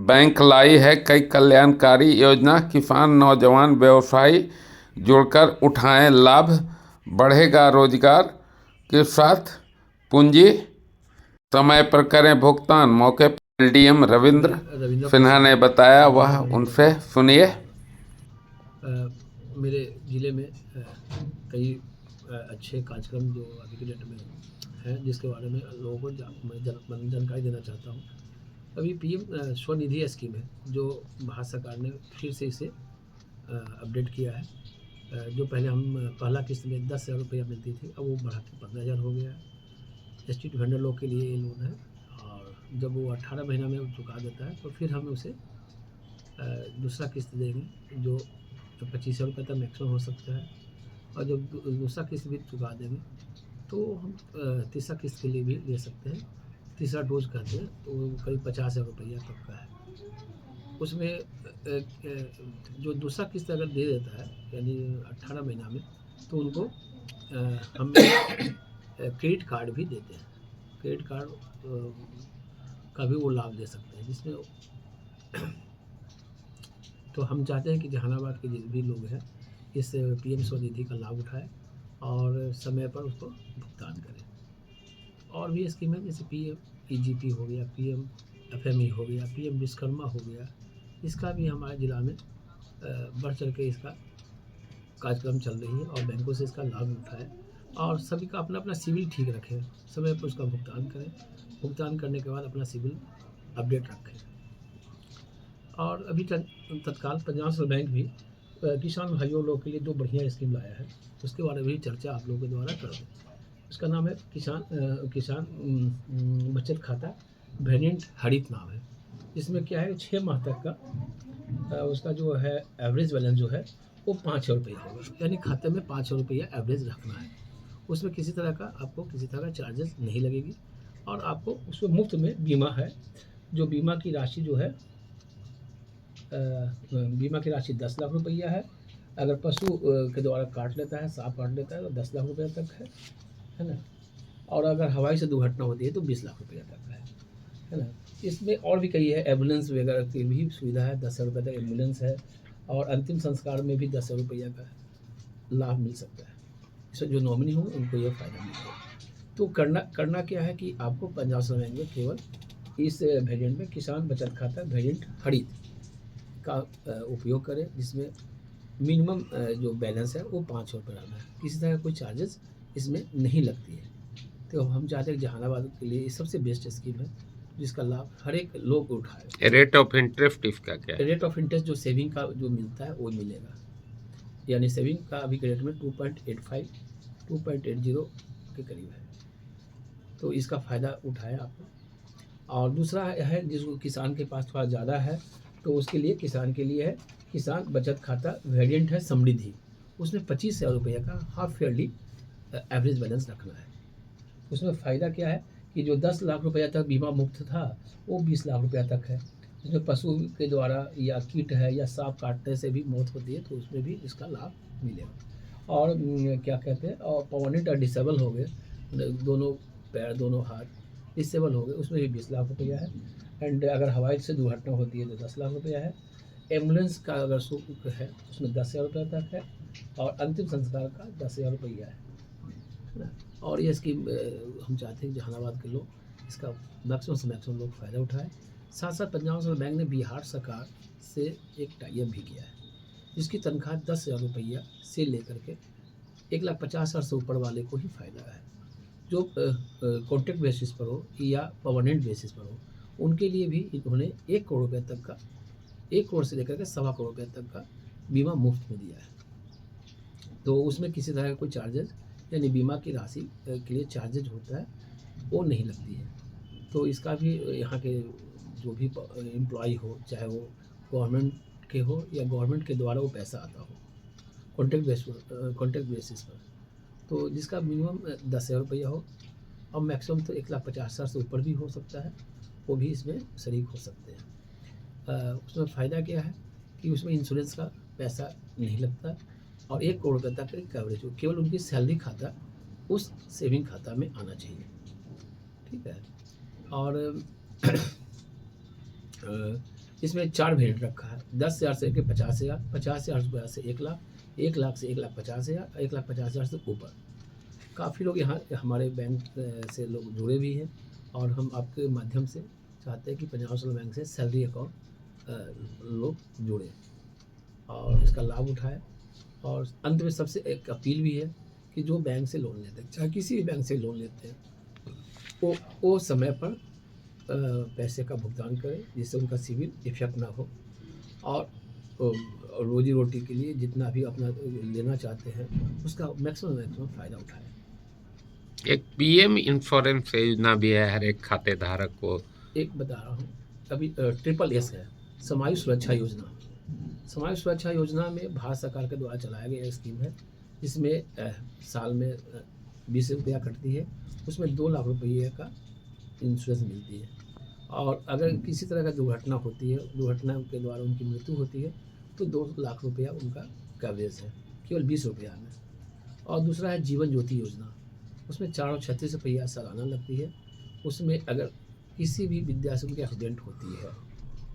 Bank लाई है कई कल्याणकारी योजना, किसान नौजवान व्यवसायी जुड़कर उठाएं लाभ, बढ़ेगा रोजगार के साथ पूंजी, समय पर करें भुगतान। मौके पर एलडीएम रविंद्र सिन्हा ने बताया, वह उनसे सुनिए। मेरे ज़िले में कई अच्छे कार्यक्रम जो अभी के डेट में हैं, जिसके बारे में लोगों को मैं जानकारी देना चाहता हूँ। अभी पीएम स्वनिधि स्कीम है, जो भारत सरकार ने फिर से इसे अपडेट किया है। जो पहले हम पहला किस्त में 10,000 रुपया मिलती थी, अब वो बढ़ा के 15,000 हो गया है। स्ट्रीट वेंडर लोग के लिए ये लोन है, और जब वो 18 महीना में चुका देता है तो फिर हम उसे दूसरा किस्त देंगे, जो 25,000 रुपये तक मैक्सिमम हो सकता है। और जब दूसरा किस्त भी चुका देंगे तो हम तीसरा किस्त के लिए भी ले सकते हैं। तीसरा डोज कहते हैं, तो वो करीब 50,000 रुपया तक का है। उसमें जो दूसरा किस्त अगर दे देता है, यानी 18 महीना में, तो उनको हम क्रेडिट कार्ड भी देते हैं। क्रेडिट कार्ड का भी वो लाभ दे सकते हैं, जिसमें तो हम चाहते हैं कि जहानाबाद के जितने भी लोग हैं इस पीएम स्वनिधि का लाभ उठाएं और समय पर उसको भुगतान करें। और भी स्कीम है, जैसे पीएम ईजीपी हो गया, पीएम एफएमई हो गया, पीएम विश्वकर्मा हो गया। इसका भी हमारे ज़िला में बढ़ चढ़ के इसका कार्यक्रम चल रही है, और बैंकों से इसका लाभ उठाएं और सभी का अपना अपना सिविल ठीक रखें, समय पर उसका भुगतान करें। भुगतान करने के बाद अपना सिविल अपडेट रखें। और अभी तत्काल पंजाब नेशनल बैंक भी किसान भाइयों लोगों के लिए जो बढ़िया स्कीम लाया है, उसके बारे में भी चर्चा आप लोगों के द्वारा कर दें। उसका नाम है किसान बचत खाता वेरिएंट हरित नाम है। इसमें क्या है, 6 माह तक का उसका जो है एवरेज बैलेंस जो है वो 500 रुपया होगा, यानी खाते में 500 रुपया एवरेज रखना है। उसमें किसी तरह का चार्जेस नहीं लगेगी, और आपको उसमें मुफ्त में बीमा है। जो बीमा की राशि जो है, बीमा की राशि 10 लाख रुपया है। अगर पशु के द्वारा काट लेता है, सांप काट लेता है, तो 10 लाख रुपया तक है ना। और अगर हवाई से दुर्घटना होती है तो 20 लाख रुपया तक है ना। इसमें और भी कई है, एम्बुलेंस वगैरह की भी सुविधा है, 10,000 रुपये तक एम्बुलेंस है। और अंतिम संस्कार में भी 10,000 रुपया का लाभ मिल सकता है। इसमें जो नॉमिनी हो उनको यह फ़ायदा मिलेगा। तो करना क्या है कि आपको पंजाब नेशनल बैंक में केवल इस वेरिएंट में किसान बचत खाता वेरिएंट हरित का उपयोग करें, जिसमें मिनिमम जो बैलेंस है वो 500 रुपये रहना है। किसी तरह का कोई चार्जेस इसमें नहीं लगती है। तो हम चाहते हैं कि जहानाबाद के लिए सबसे बेस्ट स्कीम है, जिसका लाभ हर एक लोग उठाए। रेट ऑफ इंटरेस्ट इसका क्या है? रेट ऑफ इंटरेस्ट जो सेविंग का जो मिलता है वो मिलेगा, यानी सेविंग का अभी के रेट में 2.85 2.80 के करीब है। तो इसका फ़ायदा उठाए आपको। और दूसरा है, जिसको किसान के पास थोड़ा ज़्यादा है, तो उसके लिए किसान के लिए है किसान बचत खाता वेरिएंट है समृद्धि। उसमें 25,000 रुपये का हाफ ईयरली एवरेज बैलेंस रखना है। उसमें फ़ायदा क्या है कि जो 10 लाख रुपया तक बीमा मुक्त था, वो 20 लाख रुपया तक है। जिसमें पशु के द्वारा या कीट है या सांप काटने से भी मौत होती है, तो उसमें भी इसका लाभ मिलेगा। और क्या कहते हैं, और परमानेंट और डिसेबल हो गए, दोनों पैर दोनों हाथ डिसेबल हो गए, उसमें भी 20 लाख रुपया है। एंड अगर हवाई से दुर्घटना होती है तो 10 लाख रुपया है। एम्बुलेंस का अगर शुल्क है उसमें 10,000 रुपये तक है, और अंतिम संस्कार का 10,000 रुपया है ना। और ये स्कीम हम चाहते हैं जहानाबाद के लोग इसका मैक्सिमम से मैक्सिमम लोग फ़ायदा उठाएं। साथ साथ पंजाब नेशनल बैंक ने बिहार सरकार से एक टाई अप भी किया है, जिसकी तनख्वाह 10,000 रुपया से लेकर के 1,50,000 से ऊपर वाले को ही फ़ायदा है। जो कॉन्ट्रैक्ट बेसिस पर हो या परमानेंट बेसिस पर हो, उनके लिए भी इन्होंने 1 करोड़ रुपये तक का, 1 करोड़ से लेकर के 1.25 करोड़ रुपये तक का बीमा मुफ्त में दिया है। तो उसमें किसी तरह का कोई चार्जेस, यानी बीमा की राशि के लिए चार्जेज होता है, वो नहीं लगती है। तो इसका भी यहाँ के जो भी एम्प्लॉय हो, चाहे वो गवर्नमेंट के हो या गवर्नमेंट के द्वारा वो पैसा आता हो, कॉन्ट्रैक्ट बेसिस पर, तो जिसका मिनिमम 10,000 रुपया हो और मैक्सिमम तो 1,50,000 से ऊपर भी हो सकता है, वो भी इसमें शरीक हो सकते हैं। उसमें फ़ायदा क्या है कि उसमें इंश्योरेंस का पैसा नहीं लगता, और 1 करोड़ रुपये तक का कवरेज हो, केवल उनकी सैलरी खाता उस सेविंग खाता में आना चाहिए। ठीक है। और इसमें 4 वेरिएंट रखा है, 10,000 से लेकर 50,000, 50,000 रुपया से 1 लाख, 1 लाख से 1,50,000, 1,50,000 से ऊपर। काफ़ी लोग यहाँ हमारे बैंक से लोग जुड़े भी हैं, और हम आपके माध्यम से चाहते हैं कि पंजाब नेशनल बैंक से सैलरी अकाउंट लोग जुड़े और इसका लाभ उठाएं। और अंत में सबसे एक अपील भी है कि जो बैंक से लोन लेते हैं, चाहे किसी भी बैंक से लोन लेते हैं, वो समय पर पैसे का भुगतान करें, जिससे उनका सिविल इफेक्ट ना हो, और रोजी रोटी के लिए जितना भी अपना लेना चाहते हैं उसका मैक्सिमम फ़ायदा उठाएं। एक पीएम इंश्योरेंस योजना भी है हर एक खाते धारक को। एक बता रहा हूँ, अभी SSS है, समाज सुरक्षा योजना। समाज सुरक्षा योजना में भारत सरकार के द्वारा चलाया गया स्कीम है, जिसमें साल में 20 रुपया कटती है, उसमें 2 लाख रुपये का इंश्योरेंस मिलती है। और अगर किसी तरह का दुर्घटना होती है, दुर्घटना के द्वारा उनकी मृत्यु होती है, तो 2 लाख रुपया उनका कवरेज है, केवल 20 रुपया में। और दूसरा है जीवन ज्योति योजना, उसमें 436 रुपया सालाना लगती है। उसमें अगर किसी भी विद्या से उनकी एक्सीडेंट होती है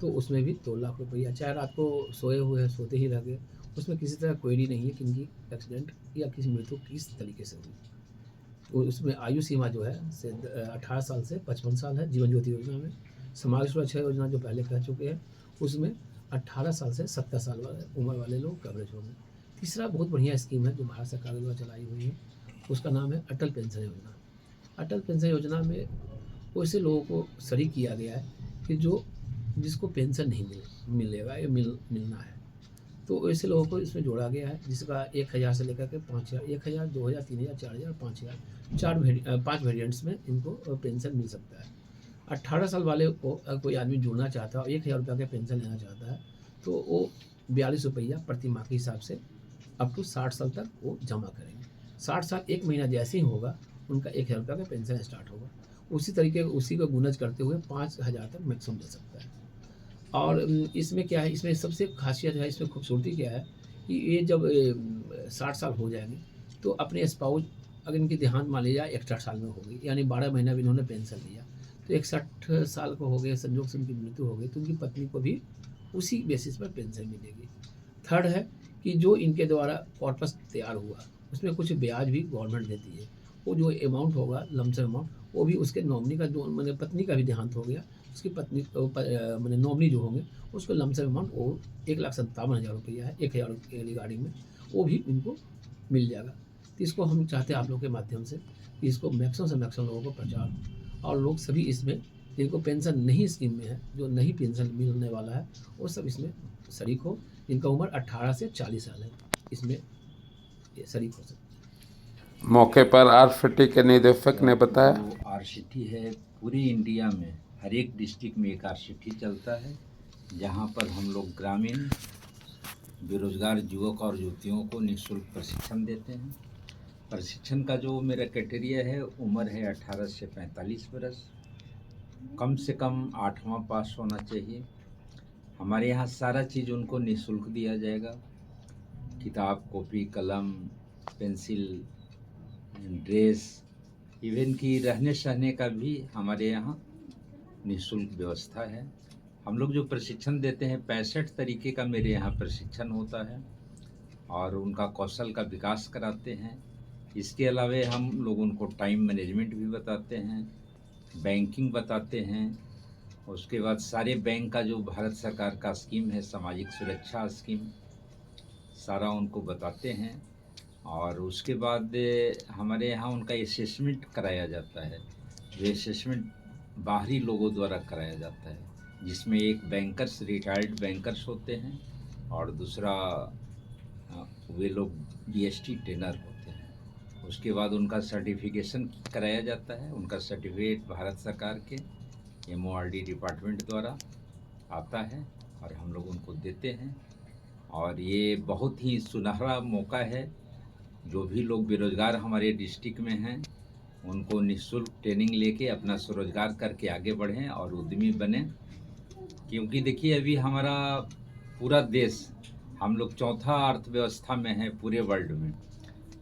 तो उसमें भी 2 लाख रुपया, चाहे रात को सोए हुए हैं सोते ही रह गए, उसमें किसी तरह क्वेरी नहीं है कि उनकी एक्सीडेंट या किसी मृत्यु किस तरीके से हुई। तो उसमें आयु सीमा जो है से 18 साल से 55 साल है जीवन ज्योति योजना में। समाज सुरक्षा योजना जो पहले कह चुके हैं, उसमें 18 साल से 70 साल उम्र वाले लोग कवरेज होंगे। तीसरा बहुत बढ़िया स्कीम है जो भारत सरकार द्वारा चलाई हुई है, उसका नाम है अटल पेंशन योजना। अटल पेंशन योजना में वैसे लोगों को शरीक किया गया है कि जिसको पेंशन नहीं मिलेगा या मिलना है, तो वैसे लोगों को इसमें जोड़ा गया है, जिसका 1,000 से लेकर के 5,000, 1,000, 2,000, 3,000, 4,000, 5,000, 5 वेरिएंट्स में इनको पेंशन मिल सकता है। 18 साल वाले को कोई आदमी जुड़ना चाहता है और 1,000 रुपया का पेंशन लेना चाहता है, तो वो 42 रुपया प्रति माह के हिसाब से अप टू 60 साल तक वो जमा करेंगे। 60 साल 1 महीना जैसे ही होगा, उनका 1,000 रुपया का पेंशन स्टार्ट होगा। उसी तरीके उसी को गुनज करते हुए 5,000 तक मैक्सिमम दे सकता है। और इसमें क्या है, इसमें सबसे खासियत है, इसमें खूबसूरती क्या है कि ये जब 60 साल हो जाएंगे तो अपने स्पाउस, अगर इनकी देहांत मान लिया 61 साल में हो गई, यानी 12 महीना भी इन्होंने पेंशन लिया, तो 61 साल को हो गए, संजोग से उनकी मृत्यु हो गई, तो उनकी पत्नी को भी उसी बेसिस पर पेंशन मिलेगी। थर्ड है कि जो इनके द्वारा कॉर्पस तैयार हुआ, उसमें कुछ ब्याज भी गवर्नमेंट देती है। वो जो अमाउंट होगा लमसम अमाउंट, वो भी उसके नॉमिनी का, जो मैंने पत्नी का भी देहांत हो गया, उसकी पत्नी मैंने नॉमिनी जो होंगे उसको लमसम अमाउंट वो 1,57,000 रुपया है, 1,000 रुपये वाली गाड़ी में, वो भी इनको मिल जाएगा। तो इसको हम चाहते हैं आप लोगों के माध्यम से कि इसको मैक्सिमम से मैक्सिमम लोगों को प्रचार, और लोग सभी इसमें जिनको पेंशन नहीं स्कीम में है, जो नहीं पेंशन मिलने वाला है, वो सब इसमें शरीक हो, जिनका उम्र 18 से 40 साल है, इसमें ये शरीक हो सकते हैं। मौके पर आरसीटी के निदेशक ने बताया, जो आरसीटी है पूरे इंडिया में हर एक डिस्ट्रिक्ट में एक आरसीटी चलता है, जहां पर हम लोग ग्रामीण बेरोजगार युवक और युवतियों को निःशुल्क प्रशिक्षण देते हैं। प्रशिक्षण का जो मेरा क्राइटेरिया है, उम्र है 18 से 45 वर्ष, कम से कम 8वां पास होना चाहिए। हमारे यहाँ सारा चीज़ उनको निःशुल्क दिया जाएगा, किताब, कॉपी, कलम, पेंसिल, ड्रेस, इवन कि रहने सहने का भी हमारे यहाँ निःशुल्क व्यवस्था है। हम लोग जो प्रशिक्षण देते हैं 65 तरीके का मेरे यहाँ प्रशिक्षण होता है और उनका कौशल का विकास कराते हैं। इसके अलावा हम लोग उनको टाइम मैनेजमेंट भी बताते हैं, बैंकिंग बताते हैं, उसके बाद सारे बैंक का जो भारत सरकार का स्कीम है, सामाजिक सुरक्षा स्कीम, सारा उनको बताते हैं। और उसके बाद हमारे यहाँ उनका असेसमेंट कराया जाता है, जो असेसमेंट बाहरी लोगों द्वारा कराया जाता है, जिसमें एक बैंकर्स, रिटायर्ड बैंकर्स होते हैं और दूसरा वे लोग जीएसटी ट्रेनर होते हैं। उसके बाद उनका सर्टिफिकेशन कराया जाता है। उनका सर्टिफिकेट भारत सरकार के MORD डिपार्टमेंट द्वारा आता है और हम लोग उनको देते हैं। और ये बहुत ही सुनहरा मौका है, जो भी लोग बेरोजगार हमारे डिस्ट्रिक्ट में हैं उनको निःशुल्क ट्रेनिंग लेके अपना स्वरोजगार करके आगे बढ़ें और उद्यमी बने। क्योंकि देखिए अभी हमारा पूरा देश, हम लोग चौथा अर्थव्यवस्था में है पूरे वर्ल्ड में,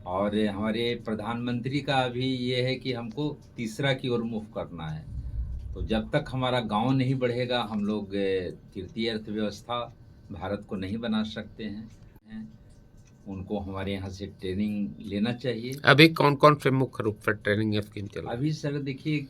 और हमारे प्रधानमंत्री का अभी ये है कि हमको तीसरा की ओर मूव करना है। तो जब तक हमारा गांव नहीं बढ़ेगा हम लोग तृतीय अर्थव्यवस्था भारत को नहीं बना सकते हैं। उनको हमारे यहाँ से ट्रेनिंग लेना चाहिए। अभी कौन कौन से मुख्य रूप से ट्रेनिंग स्कीम चल रही है? अभी सर देखिए,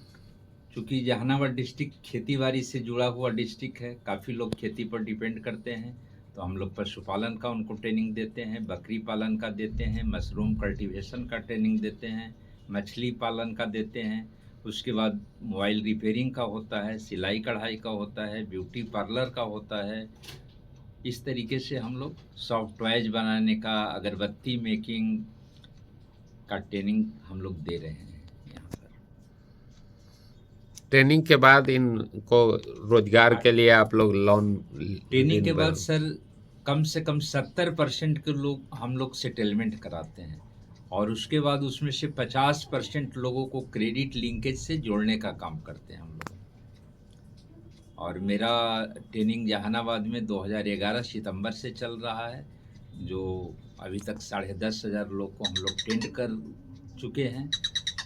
चूँकि जहानाबाद डिस्ट्रिक्ट खेती-बाड़ी से जुड़ा हुआ डिस्ट्रिक्ट है, काफ़ी लोग खेती पर डिपेंड करते हैं, तो हम लोग पशुपालन का उनको ट्रेनिंग देते हैं, बकरी पालन का देते हैं, मशरूम कल्टीवेशन का ट्रेनिंग देते हैं, मछली पालन का देते हैं। उसके बाद मोबाइल रिपेयरिंग का होता है, सिलाई कढ़ाई का होता है, ब्यूटी पार्लर का होता है। इस तरीके से हम लोग सॉफ्ट टॉयज बनाने का, अगरबत्ती मेकिंग का ट्रेनिंग हम लोग दे रहे हैं यहाँ पर। ट्रेनिंग के बाद इनको रोजगार के लिए आप लोग लोन ट्रेनिंग के बाद सर कम से कम 70% के लोग हम लोग सेटलमेंट कराते हैं और उसके बाद उसमें से 50% लोगों को क्रेडिट लिंकेज से जोड़ने का काम करते हैं हम लोग। और मेरा ट्रेनिंग जहानाबाद में 2011 सितंबर से चल रहा है, जो अभी तक 10,500 लोग को हम लोग ट्रेंड कर चुके हैं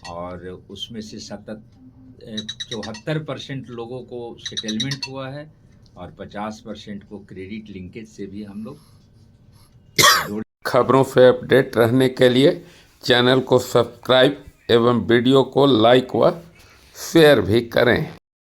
और उसमें से 74% लोगों को सेटलमेंट हुआ है और 50% को क्रेडिट लिंकेज से भी हम लोग। खबरों से अपडेट रहने के लिए चैनल को सब्सक्राइब एवं वीडियो को लाइक व शेयर भी करें।